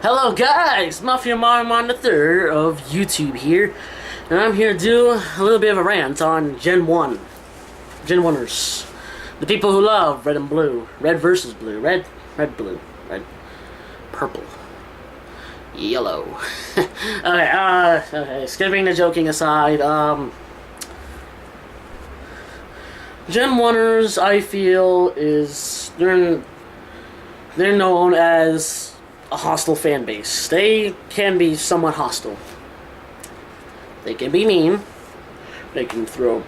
Hello guys, Mafia Marmon III of YouTube here, and I'm here to do a little bit of a rant on Genwunners. The people who love red and blue. Red versus blue. Red, blue. Red, purple. Yellow. Okay, skipping the joking aside, Genwunners, I feel, they're known as a hostile fan base. They can be somewhat hostile. They can be mean. They can throw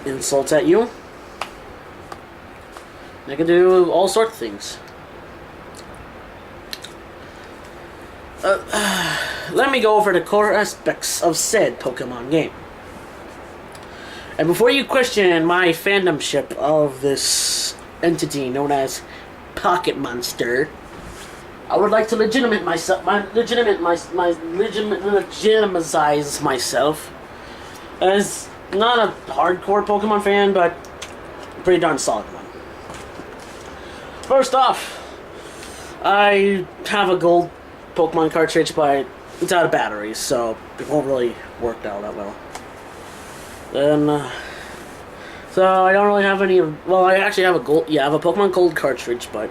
insults at you. They can do all sorts of things. Let me go over the core aspects of said Pokemon game. And before you question my fandomship of this entity known as Pocket Monster, I would like to legitimize myself as not a hardcore Pokemon fan, but a pretty darn solid one. First off, I have a gold Pokemon cartridge, but it's out of batteries, so it won't really work out that well. Then, so I don't really have any. Well, I actually have a gold. Yeah, I have a Pokemon Gold cartridge, but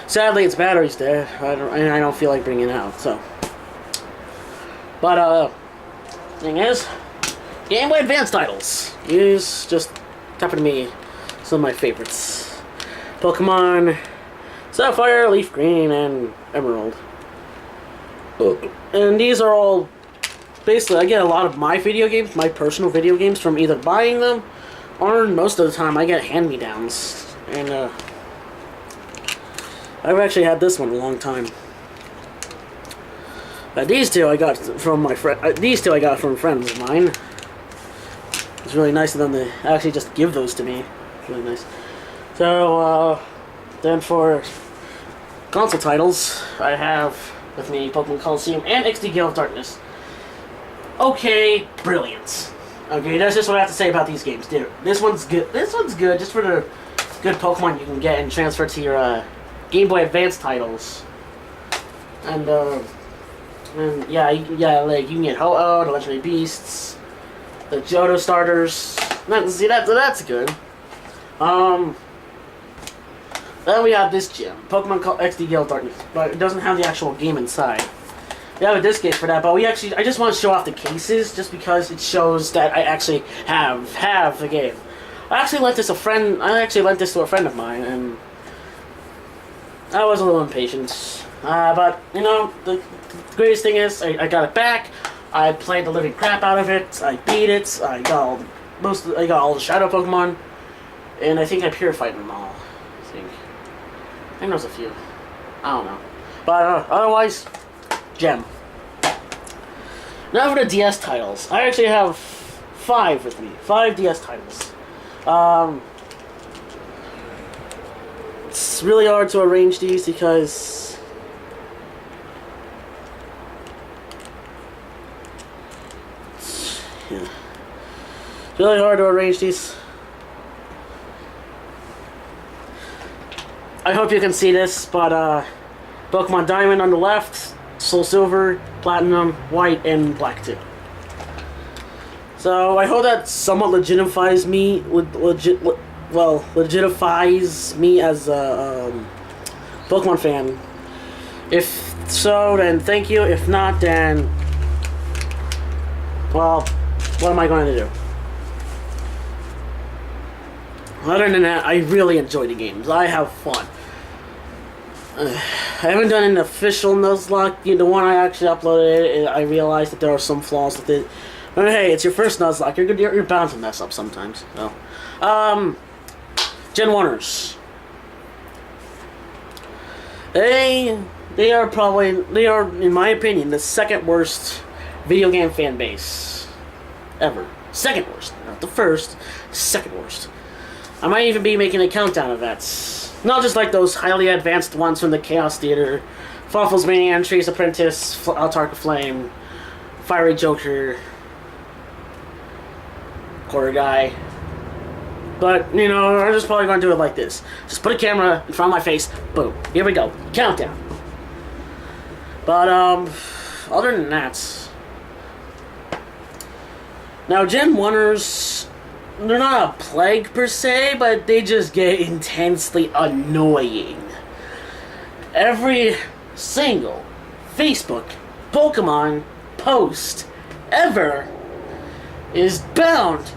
sadly, its battery's dead. I don't feel like bringing it out. So, but thing is, Game Boy Advance titles is just happened to me some of my favorites: Pokemon Sapphire, Leaf Green, and Emerald. And these are all basically, I get a lot of my video games, my personal video games, from either buying them or most of the time I get hand-me-downs. And I've actually had this one a long time. But these two I got from my friend. These two I got from friends of mine. It's really nice of them to actually just give those to me. It's really nice. So then for console titles, I have with me Pokemon Coliseum and XD Gale of Darkness. Okay, brilliant. Okay, that's just what I have to say about these games, dude. This one's good. This one's good just for the good Pokemon you can get and transfer to your Game Boy Advance titles. And yeah, like you can get Ho-Oh, the Legendary Beasts, the Johto starters. See, that's good. Then we have this gym, Pokemon XD Gale of Darkness, but it doesn't have the actual game inside. We have a disc case for that, but I just want to show off the cases just because it shows that I actually have the game. I actually lent this to a friend of mine, and I was a little impatient. But you know, the greatest thing is I got it back. I played the living crap out of it. I beat it. I got all the Shadow Pokemon, and I think I purified them all. I think there was a few. I don't know, but otherwise. Gem. Now for the DS titles. I actually have 5 with me. 5 DS titles. It's really hard to arrange these because it's really hard to arrange these. I hope you can see this, but Pokemon Diamond on the left, Soul Silver, Platinum, White, and Black too. So I hope that somewhat legitifies me as a Pokemon fan. If so, then thank you. If not, then well, what am I going to do? Other than that, I really enjoy the games. I have fun. I haven't done an official Nuzlocke. The one I actually uploaded, I realized that there are some flaws with it. But hey, it's your first Nuzlocke. You're bound to mess up sometimes. So, Genwunners. They are, in my opinion, the second worst video game fan base ever. Second worst, not the first. Second worst. I might even be making a countdown of that. Not just like those highly advanced ones from the Chaos Theater, Fawful's Man, Tree's Apprentice, Altark of Flame, Fiery Joker, Quarter Guy. But, you know, I'm just probably going to do it like this. Just put a camera in front of my face. Boom. Here we go. Countdown. But, other than that... Now, Genwunners, they're not a plague per se, but they just get intensely annoying. Every single Facebook Pokemon post ever is bound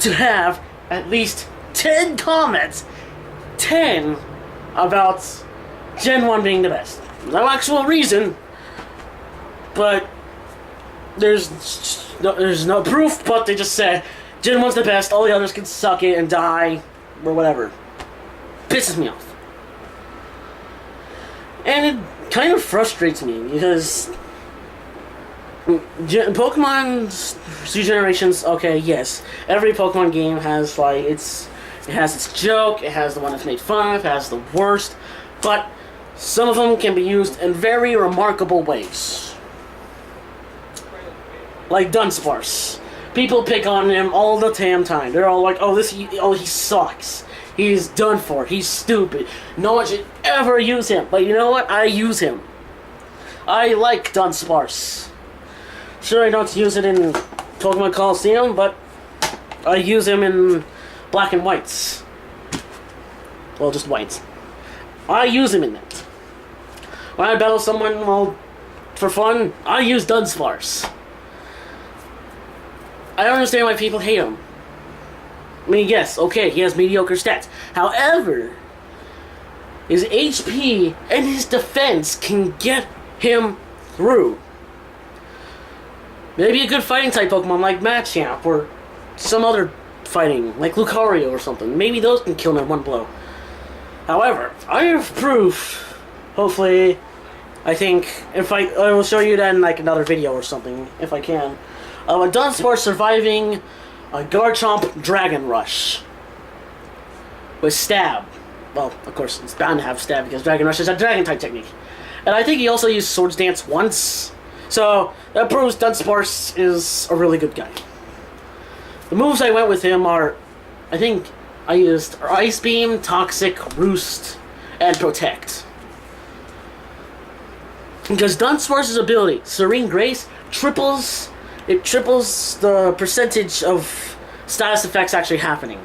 to have at least 10 comments, 10 about Gen 1 being the best. No actual reason, but there's no proof, but they just say Gen 1's the best, all the others can suck it and die, or whatever. Pisses me off. And it kind of frustrates me, because Pokemon's new generations, okay, yes, every Pokemon game has, like, it has its joke, it has the one that's made fun of, it has the worst, but some of them can be used in very remarkable ways. Like Dunsparce. People pick on him all the damn time. They're all like, he sucks. He's done for. He's stupid. No one should ever use him. But you know what? I use him. I like Dunsparce. Sure, I don't use it in Pokemon Coliseum, but I use him in Black and Whites. Well, just Whites. I use him in that. When I battle someone, well, for fun, I use Dunsparce. I don't understand why people hate him. I mean, yes, okay, he has mediocre stats. However, his HP and his defense can get him through. Maybe a good fighting type Pokemon like Machamp or some other fighting, like Lucario or something. Maybe those can kill him in one blow. However, I have proof, hopefully, I think, I will show you that in like another video or something, if I can, of a Dunsparce surviving a Garchomp Dragon Rush with Stab. Well, of course, it's bound to have Stab because Dragon Rush is a Dragon-type technique. And I think he also used Swords Dance once, so that proves Dunsparce is a really good guy. The moves I went with him are, I think I used Ice Beam, Toxic, Roost, and Protect. Because Dunsparce's ability, Serene Grace, triples the percentage of status effects actually happening.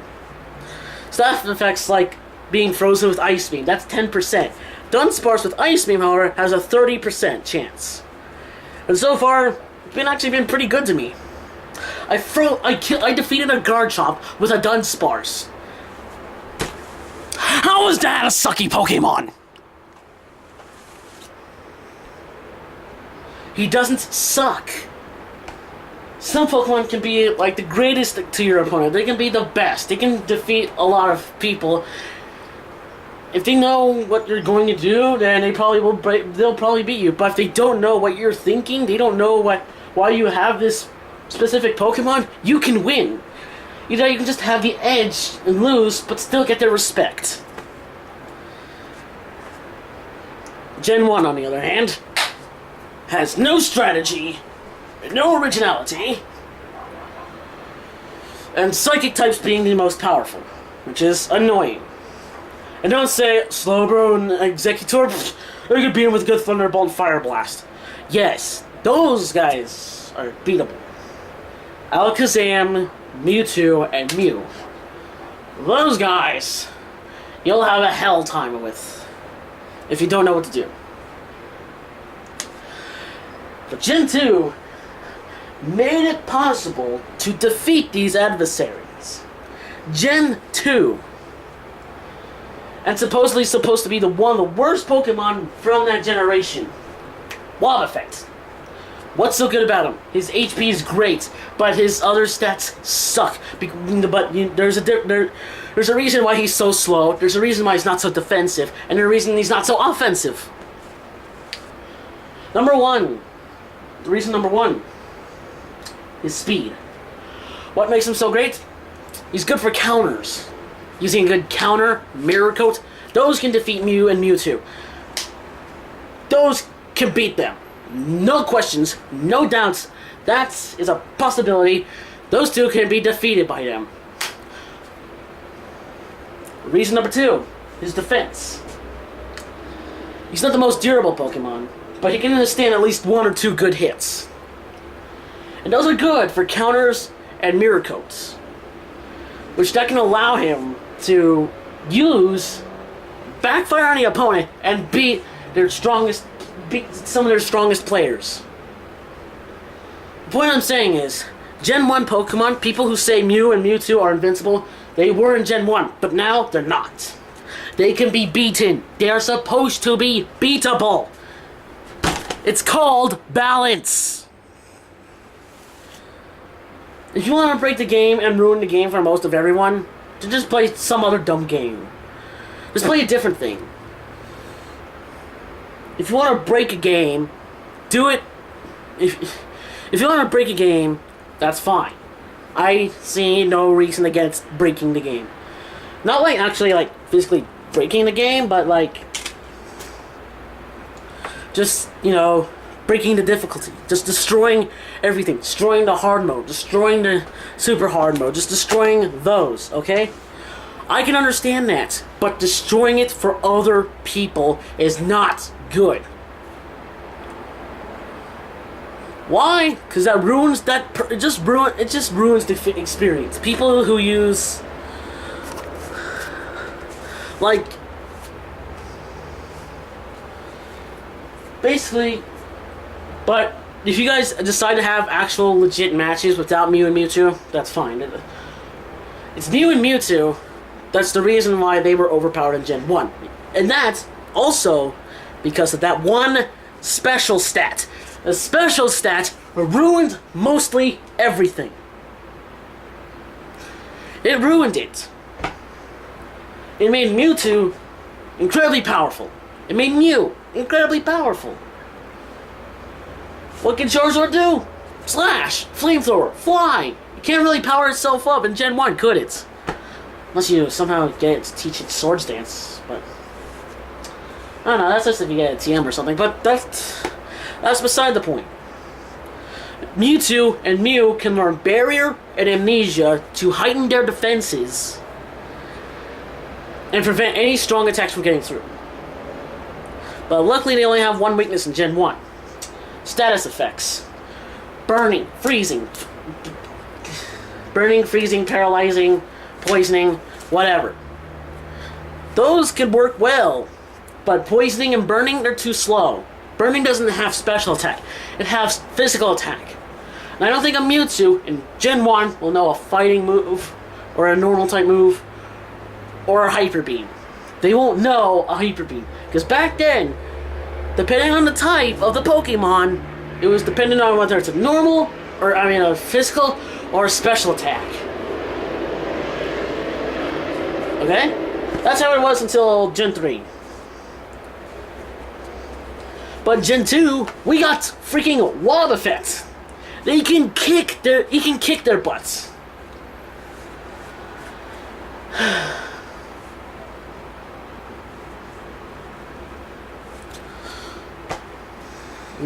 Status effects like being frozen with Ice Beam, that's 10%. Dunsparce with Ice Beam, however, has a 30% chance. And so far, it's actually been pretty good to me. I defeated a Garchomp with a Dunsparce. How is that a sucky Pokemon? He doesn't suck. Some Pokemon can be like the greatest to your opponent. They can be the best. They can defeat a lot of people. If they know what you're going to do, then they'll probably beat you. But if they don't know what you're thinking, they don't know why you have this specific Pokemon, you can win. You know, you can just have the edge and lose, but still get their respect. Gen 1, on the other hand, has no strategy, no originality, and Psychic types being the most powerful, which is annoying. And don't say Slowbro and Executor, they could beat him with good Thunderbolt and Fire Blast. Yes, those guys are beatable. Alakazam, Mewtwo, and Mew. Those guys, you'll have a hell time with if you don't know what to do. But Gen 2 made it possible to defeat these adversaries. Gen 2, and supposedly supposed to be one of the worst Pokemon from that generation, Wobbuffet. What's so good about him? His HP is great, but his other stats suck. But there's a reason why he's so slow. There's a reason why he's not so defensive, and there's a reason he's not so offensive. Reason number one is speed. What makes him so great? He's good for counters. Using a good counter, Mirror Coat, those can defeat Mew and Mewtwo. Those can beat them. No questions, no doubts. That is a possibility. Those two can be defeated by them. Reason number two, his defense. He's not the most durable Pokemon, but he can withstand at least 1 or 2 good hits. And those are good for counters and mirror coats, which that can allow him to use backfire on the opponent and beat some of their strongest players. The point I'm saying is, Gen 1 Pokemon, people who say Mew and Mewtwo are invincible, they were in Gen 1, but now they're not. They can be beaten. They are supposed to be beatable. It's called balance. If you want to break the game and ruin the game for most of everyone, then just play some other dumb game. Just play a different thing. If you want to break a game, do it. If you want to break a game, that's fine. I see no reason against breaking the game. Not like actually like physically breaking the game, but like just, you know, breaking the difficulty. Just destroying everything. Destroying the hard mode. Destroying the super hard mode. Just destroying those, okay? I can understand that, but destroying it for other people is not good. Why? Because that ruins that. It just ruins the experience. People who use like basically. But if you guys decide to have actual legit matches without Mew and Mewtwo, that's fine. It's Mew and Mewtwo. That's the reason why they were overpowered in Gen 1. And that's also because of that one special stat. The special stat ruined mostly everything. It ruined it. It made Mewtwo incredibly powerful. It made Mew incredibly powerful. What can Charizard do? Slash! Flamethrower! Fly! It can't really power itself up in Gen 1, could it? Unless you somehow get it to teach it Swords Dance, but I don't know, that's just if you get a TM or something, but that's beside the point. Mewtwo and Mew can learn Barrier and Amnesia to heighten their defenses and prevent any strong attacks from getting through. But luckily they only have one weakness in Gen 1. Status effects. Burning, freezing, paralyzing, poisoning, whatever. Those could work well, but poisoning and burning, they're too slow. Burning doesn't have special attack. It has physical attack. And I don't think a Mewtwo in Gen 1 will know a fighting move, or a normal type move, or a Hyper Beam. They won't know a Hyper Beam. Because back then, depending on the type of the Pokemon, it was dependent on whether it's a normal, or a physical, or a special attack. Okay? That's how it was until Gen 3. But Gen 2, we got freaking Wobbuffet. He can kick their butts.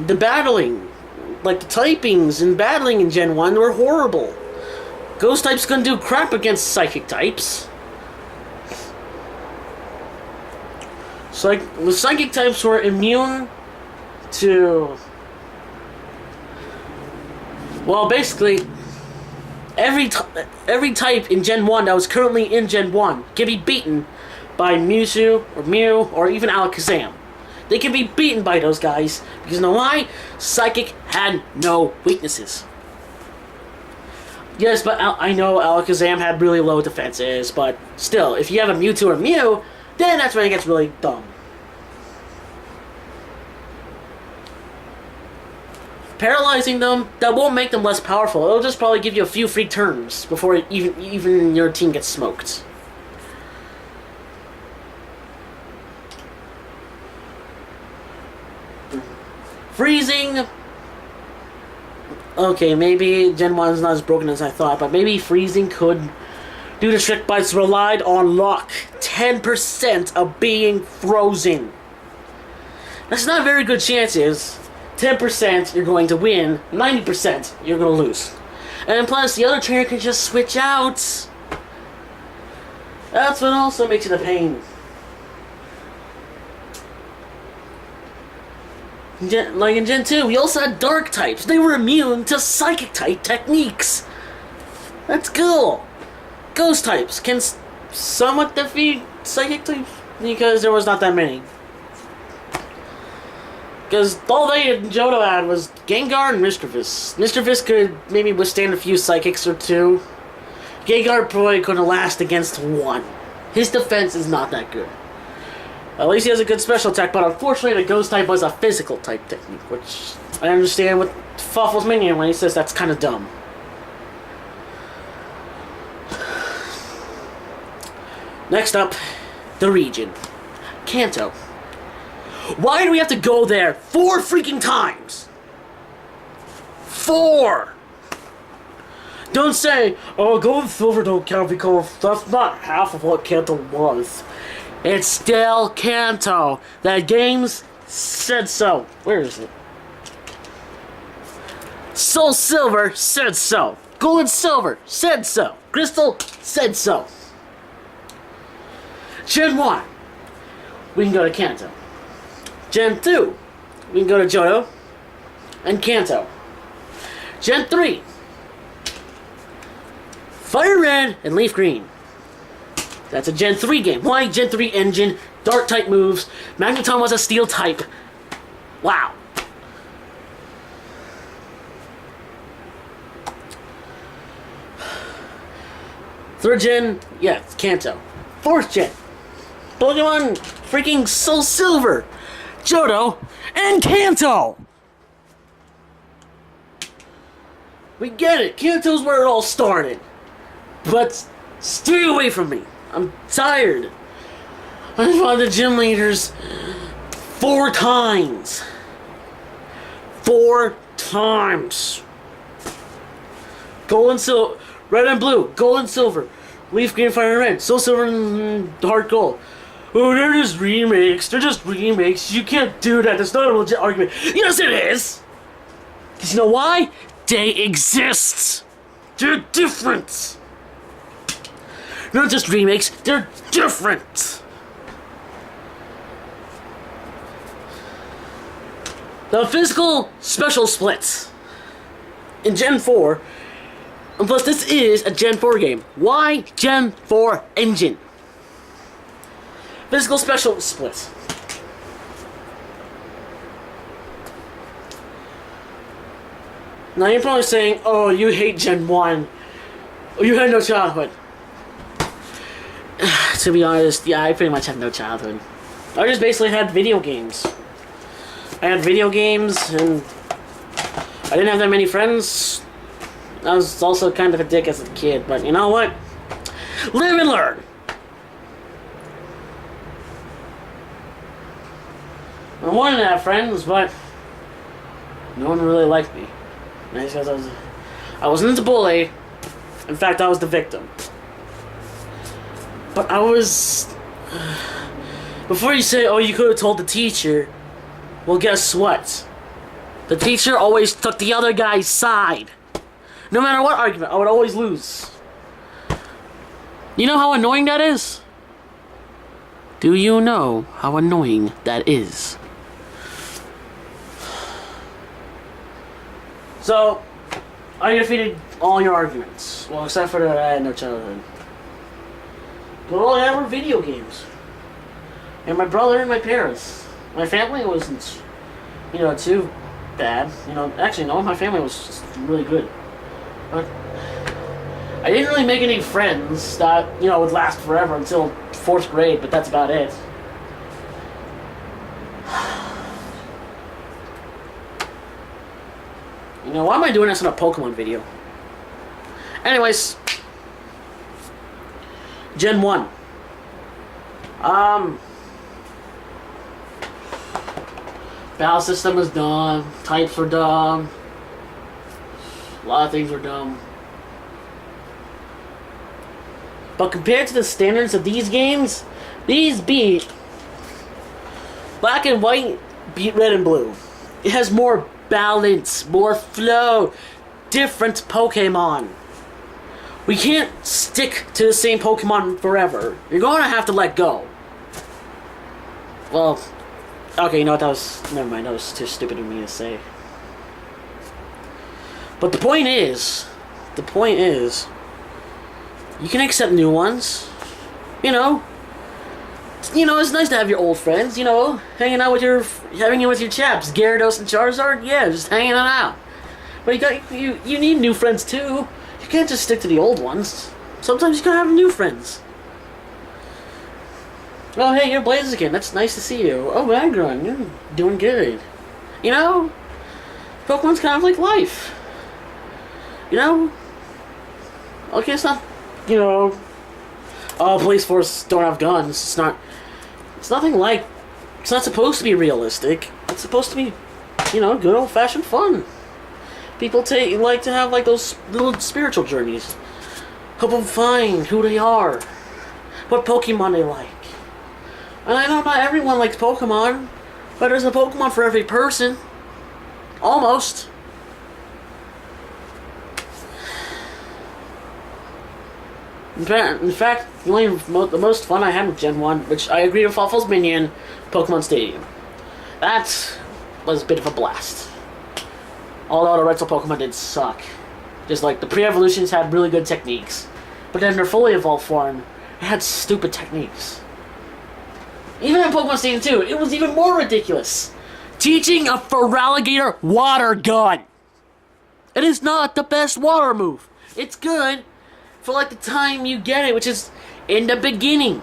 The battling, like the typings and battling in Gen 1 were horrible. Ghost types couldn't do crap against psychic types. So like the psychic types were immune to, well, basically every type in Gen 1 that was currently in Gen 1 can be beaten by Mewtwo or Mew or even Alakazam. They can be beaten by those guys because you know why? Psychic had no weaknesses. Yes, but I know Alakazam had really low defenses, but still, if you have a Mewtwo or Mew, then that's when it gets really dumb. Paralyzing them, that won't make them less powerful. It'll just probably give you a few free turns before even your team gets smoked. Freezing. Okay, maybe Gen 1 is not as broken as I thought, but maybe freezing could do the trick, but it's relied on luck. 10% of being frozen. That's not very good chances. 10% you're going to win, 90% you're going to lose. And plus, the other trainer can just switch out. That's what also makes it a pain. Like in Gen 2, we also had dark types. They were immune to psychic type techniques. That's cool. Ghost types can somewhat defeat psychic types because there was not that many. Because all they in Johto had was Gengar and Mischievous. Mischievous could maybe withstand a few psychics or two. Gengar probably couldn't last against one. His defense is not that good. At least he has a good special attack, but unfortunately the Ghost type was a physical type technique, which I understand with Fuffle's minion when he says that's kind of dumb. Next up, the region. Kanto. Why do we have to go there 4 freaking times? 4! Don't say, oh, gold and silver don't count because that's not half of what Kanto was. It's still Kanto. That games said so. Where is it? Soul Silver said so. Gold and Silver said so. Crystal said so. Gen 1, we can go to Kanto. Gen 2, we can go to Johto and Kanto. Gen 3, Fire Red and Leaf Green. That's a Gen 3 game. Why? Gen 3 engine, dark type moves. Magneton was a steel type. Wow. Third gen, yeah, it's Kanto. Fourth gen, Pokemon freaking Soul Silver, Johto, and Kanto. We get it. Kanto's where it all started. But stay away from me. I'm tired. I fought the gym leaders 4 times. 4 times. Gold and silver, red and blue, gold and silver, leaf green, fire and red, soul silver and heart gold. Oh, they're just remakes. They're just remakes. You can't do that. That's not a legit argument. Yes, it is. Because you know why? They exist. They're different. Not just remakes, they're different. The physical special splits in Gen 4, and plus this is a Gen 4 game. Why Gen 4 engine? Physical special splits. Now you're probably saying, oh, you hate Gen 1. Oh, you had no childhood. To be honest, yeah, I pretty much had no childhood. I just basically had video games. I had video games, and I didn't have that many friends. I was also kind of a dick as a kid, but you know what? Live and learn! I wanted to have friends, but no one really liked me. Because I wasn't the bully. In fact, I was the victim. But I was... Before you say, oh, you could have told the teacher, well, guess what? The teacher always took the other guy's side. No matter what argument, I would always lose. You know how annoying that is? Do you know how annoying that is? So, I defeated all your arguments. Well, except for that I had no childhood. But all I had were video games. And my brother and my parents. My family wasn't, you know, too bad. You know, actually, no, my family was just really good. But I didn't really make any friends that, you know, would last forever until 4th grade, but that's about it. You know, why am I doing this in a Pokemon video? Anyways, Gen 1. Battle system was dumb. Types were dumb. A lot of things were dumb. But compared to the standards of these games, these beat Black and White beat Red and Blue. It has more balance, more flow, different Pokemon. We can't stick to the same Pokemon forever. You're going to have to let go. Well, Okay, you know what? That was... Never mind. That was too stupid of me to say. But the point is... You can accept new ones. You know, it's nice to have your old friends. You know, hanging out with your chaps, Gyarados and Charizard. Yeah, just hanging out. But you need new friends too. You can't just stick to the old ones. Sometimes you gotta have new friends. Oh, hey, you're Blaziken. That's nice to see you. Oh, Magron, you're doing good. You know, Pokemon's kind of like life. You know, okay, it's not, you know, oh, police force don't have guns. It's nothing like, it's not supposed to be realistic. It's supposed to be, you know, good old-fashioned fun. People like to have, like, those little spiritual journeys. Help them find who they are. What Pokemon they like. And I know not everyone likes Pokemon, but there's a Pokemon for every person. Almost. In fact, the most fun I had with Gen 1, which I agree with Waffle's Minion, Pokemon Stadium. That was a bit of a blast. Although the rental Pokemon did suck. Just like, the pre-evolutions had really good techniques. But then their fully evolved form, it had stupid techniques. Even in Pokemon Stadium 2, it was even more ridiculous. Teaching a Feraligatr water gun. It is not the best water move. It's good for like the time you get it, which is in the beginning.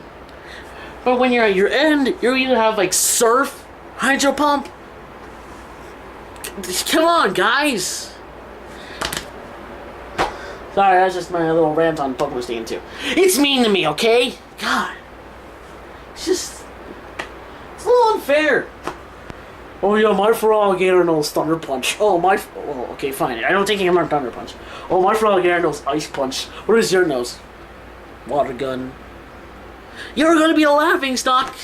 But when you're at your end, you either have like Surf, Hydro Pump. Come on, guys. Sorry, that's just my little rant on Pokemon Stadium 2. It's mean to me, okay? God. It's a little unfair. Oh yeah, my Feraligatr knows Thunder Punch. Oh, okay, fine. I don't think I'm on Thunder Punch. Oh, my Feraligatr knows Ice Punch. What is your nose? Water Gun. You're gonna be a laughing stock.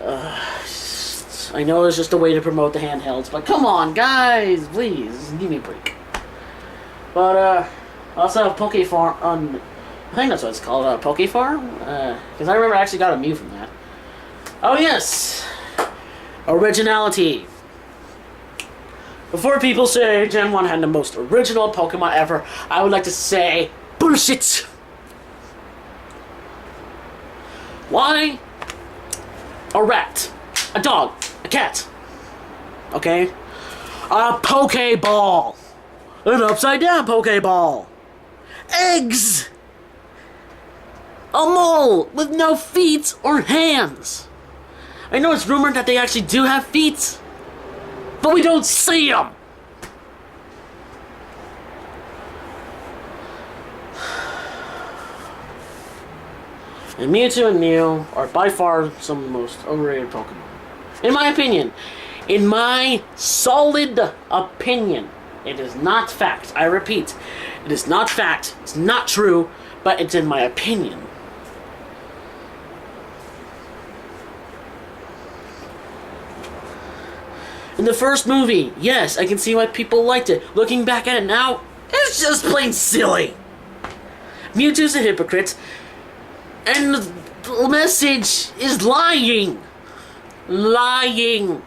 I know it's just a way to promote the handhelds, but come on, guys, please, give me a break. But, I also have Pokefarm, I think that's what it's called, Pokefarm? Because I remember I actually got a Mew from that. Oh yes! Originality. Before people say Gen 1 had the most original Pokemon ever, I would like to say, bullshit! Why? A rat. A dog. A cat. Okay? A Pokeball. An upside down Pokeball. Eggs! A mole with no feet or hands. I know it's rumored that they actually do have feet, but we don't see them. And Mewtwo and Mew are by far some of the most overrated Pokemon. In my opinion. In my solid opinion. It is not fact. I repeat. It is not fact. It's not true. But it's in my opinion. In the first movie, yes, I can see why people liked it. Looking back at it now, it's just plain silly. Mewtwo's a hypocrite. And the message is lying. Lying.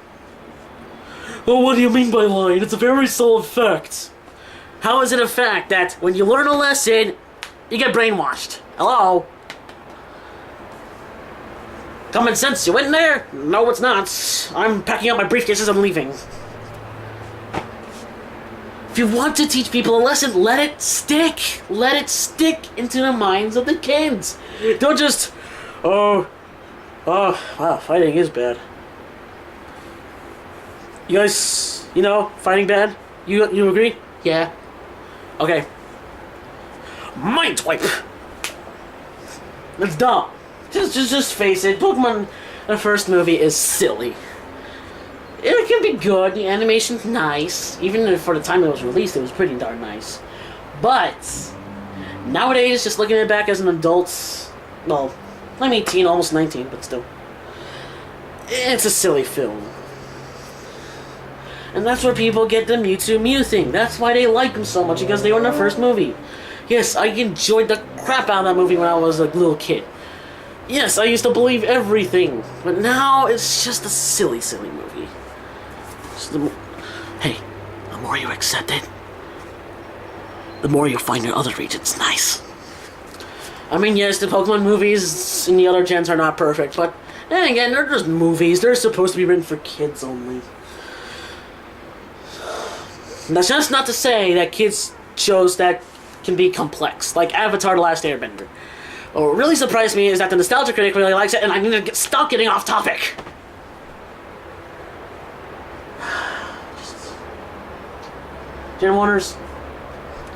Oh, what do you mean by lying? It's a very solid fact. How is it a fact that when you learn a lesson, you get brainwashed? Hello? Common sense, you in there? No, it's not. I'm packing up my briefcases and leaving. If you want to teach people a lesson, let it stick. Let it stick into the minds of the kids. Don't just, wow, fighting is bad. You guys, fighting bad? You agree? Yeah. Okay. Mind Swipe! It's dumb. Just face it, Pokemon, the first movie is silly. It can be good, the animation's nice. Even for the time it was released, it was pretty darn nice. But, nowadays, just looking at it back as an adult, well, I'm 18, almost 19, but still. It's a silly film. And that's where people get the Mewtwo Mew thing. That's why they like them so much, because they were in the first movie. Yes, I enjoyed the crap out of that movie when I was a little kid. Yes, I used to believe everything, but now it's just a silly, silly movie. Hey, the more you accept it, the more you'll find in other regions nice. I mean, yes, the Pokemon movies in the other gens are not perfect, but then again, they're just movies. They're supposed to be written for kids only. And that's just not to say that kids shows that can be complex, like Avatar: The Last Airbender. What really surprised me is that the Nostalgia Critic really likes it, and I need to stop getting off topic. Genwunners,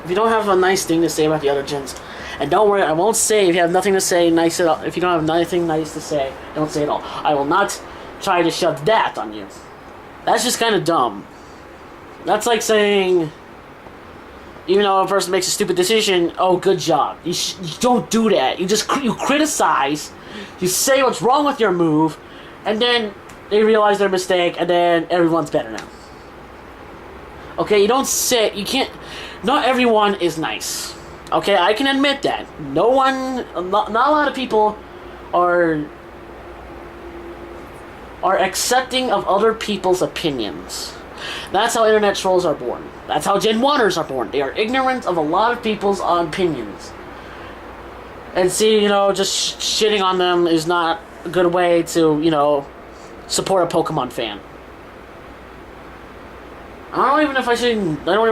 if you don't have a nice thing to say about the other gens, and don't worry, I won't say if you have nothing to say nice at all. If you don't have nothing nice to say, don't say it all. I will not try to shove that on you. That's just kind of dumb. That's like saying, even though a person makes a stupid decision, oh, good job. You don't do that. You criticize, you say what's wrong with your move, and then they realize their mistake, and then everyone's better now. Okay, you don't say, you can't, not everyone is nice. Okay, I can admit that. Not a lot of people are accepting of other people's opinions. That's how internet trolls are born. That's how Genwunners are born. They are ignorant of a lot of people's opinions. And see, just shitting on them is not a good way to, support a Pokemon fan. I don't even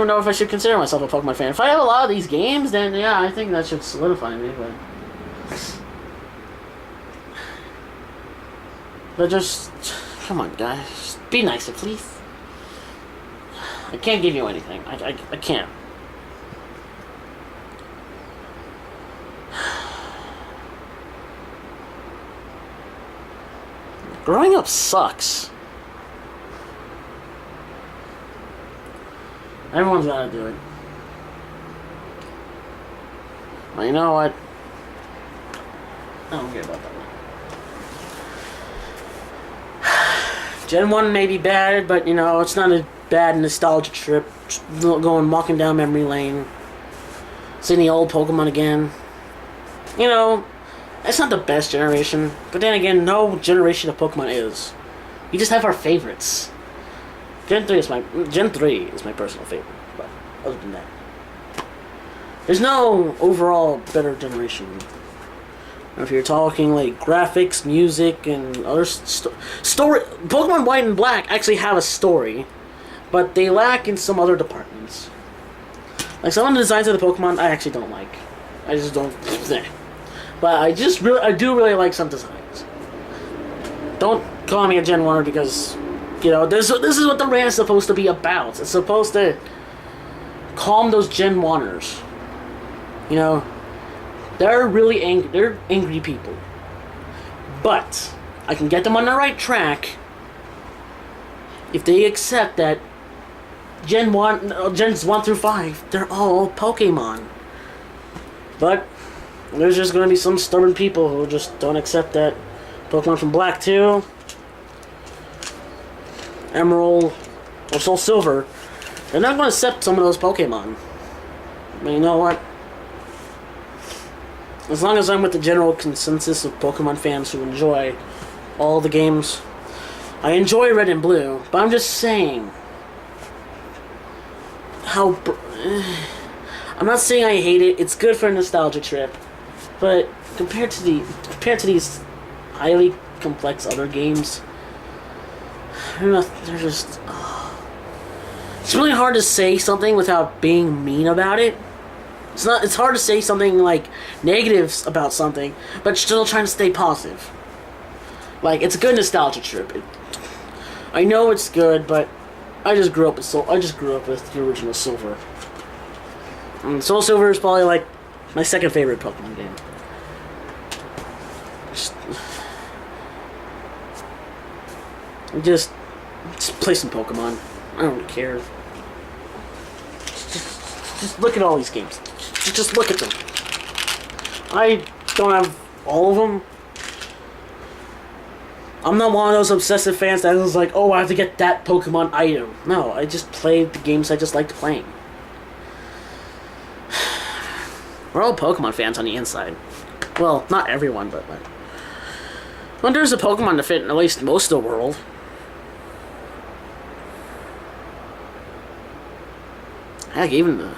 know if I should consider myself a Pokemon fan. If I have a lot of these games, then yeah, I think that should solidify me, but just, come on, guys. Just be nicer, please. I can't give you anything. I can't. Growing up sucks. Everyone's gotta do it. Well, you know what? I don't care about that. Gen 1 may be bad, but it's not a bad nostalgia trip. Walking down memory lane. Seeing the old Pokemon again. It's not the best generation. But then again, no generation of Pokemon is. We just have our favorites. Gen 3 is my personal favorite, but other than that, there's no overall better generation. If you're talking like graphics, music, and other story, Pokemon White and Black actually have a story, but they lack in some other departments. Like some of the designs of the Pokemon, I actually don't like. I just don't. But I do really like some designs. Don't call me a Gen 1 because. This is what the rant is supposed to be about. It's supposed to calm those Genwunners. They're really angry. They're angry people. But I can get them on the right track if they accept that Gens 1 through 5, they're all Pokemon. But there's just going to be some stubborn people who just don't accept that Pokemon from Black 2, Emerald, or Soul Silver, they're not going to accept some of those Pokemon. But you know what? As long as I'm with the general consensus of Pokemon fans who enjoy all the games, I enjoy Red and Blue, but I'm just saying how... I'm not saying I hate it. It's good for a nostalgia trip, but compared to these highly complex other games, they're just... It's really hard to say something without being mean about it. It's hard to say something like negatives about something, but still trying to stay positive. Like, it's a good nostalgia trip. I know it's good, but I just grew up with the original Silver. And Soul Silver is probably like my second favorite Pokemon game. Just play some Pokemon. I don't care. Just look at all these games. Just look at them. I don't have all of them. I'm not one of those obsessive fans that was like, oh, I have to get that Pokemon item. No, I just play the games I just liked playing. We're all Pokemon fans on the inside. Well, not everyone, but like, Well, there's a Pokemon to fit in at least most of the world. Heck, even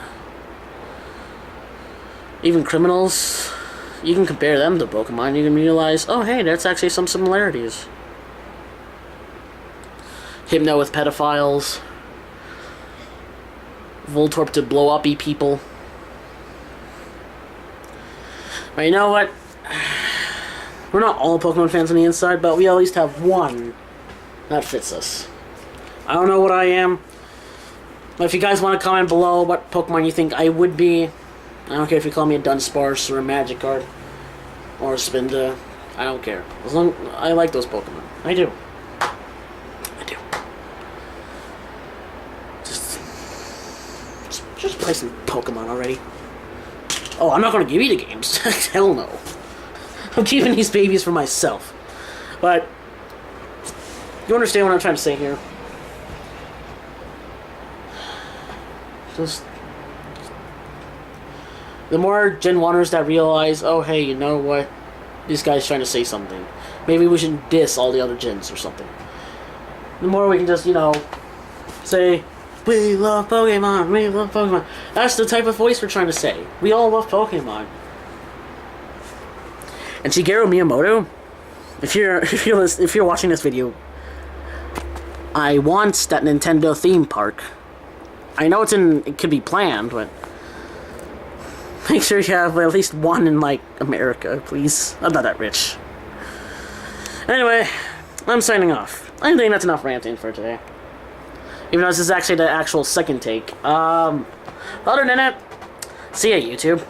criminals, you can compare them to Pokemon. You can realize, oh hey, that's actually some similarities. Hypno with pedophiles. Voltorb to blow up people. But you know what? We're not all Pokemon fans on the inside, but we at least have one that fits us. I don't know what I am. But if you guys want to comment below what Pokemon you think I would be, I don't care if you call me a Dunsparce or a Magikarp or a Spinda. I don't care. As long I like those Pokemon. I do. I do. Just play some Pokemon already. Oh, I'm not going to give you the games. Hell no. I'm keeping these babies for myself. But you understand what I'm trying to say here. Just the more Genwunners that realize, oh hey, you know what? This guy's trying to say something. Maybe we should diss all the other gens or something. The more we can just, you know, say, we love Pokemon, we love Pokemon. That's the type of voice we're trying to say. We all love Pokemon. And Shigeru Miyamoto, if you're watching this video, I want that Nintendo theme park. I know it could be planned, but make sure you have at least one in, like, America, please. I'm not that rich. Anyway, I'm signing off. I think that's enough ranting for today. Even though this is actually the actual second take. Other than that, see ya, YouTube.